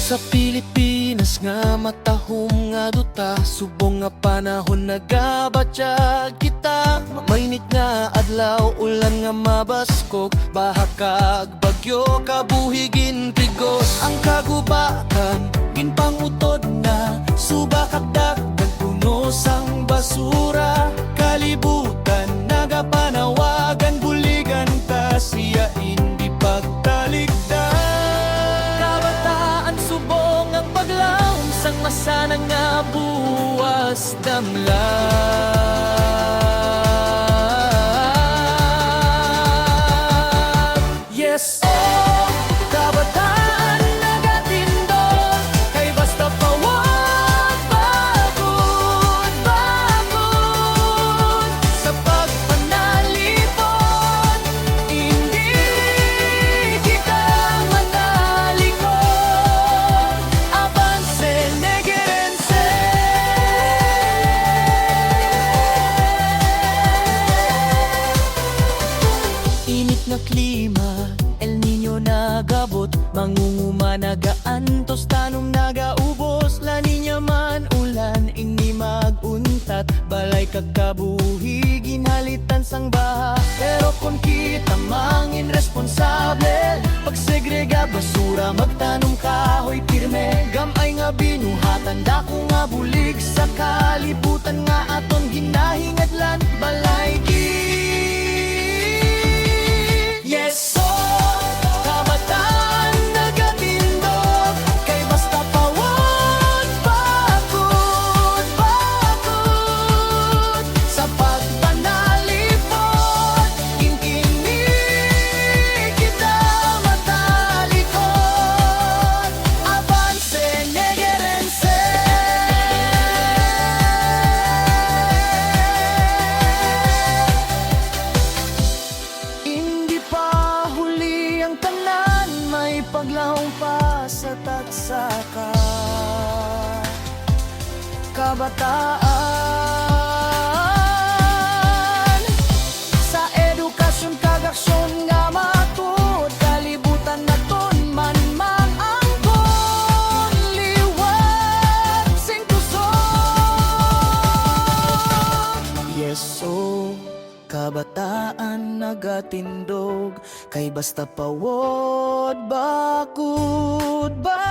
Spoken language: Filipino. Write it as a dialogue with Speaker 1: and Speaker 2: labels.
Speaker 1: Sa Pilipinas nga matahom nga duta, subong nga panahon nagabatya kita. Mainit nga adlaw, ulan nga mabaskog, baha kag bagyo kabuhigin trigos. Ang kagubatan ginpangutod na, subak kag dagdag puno sang basura. Kalibutan nagapanawagan, buligan ta siya hindi pagtalikdan. Subong ang paglaom sang masana nga buwas damlag. Yes, oh, kabataan nagatindog, kay basta pawag bagod, bagod. Sa pagpanalipod, hindi kita manalikod. Init na klima, El Nino nagabot, mangunguma nagaantos, tanom nagaubos. La Niña man ulan, ini maguntat, balay kagkabuhi, ginhalitan sang baha. Pero kung kita mangin responsable, pagsegrega basura, magtanom kahoy pirme. Gamay nga binuhatan, dako nga bulig sa kalibutan nga aton ginahingadlan, balay yes, so kabataan nagatindog, kay basta pawag bagod, bagod. Sa pagpanalipod, kini kita matalikod. Avance, negerense. Paglahong pa sa tagsaka, kabataan sa edukasyon kag aksyon nga matud, kalibutan naton man angkon, liwat sing kusog. Yes, so kabataan nagatindog, kay basta pawod bakod ba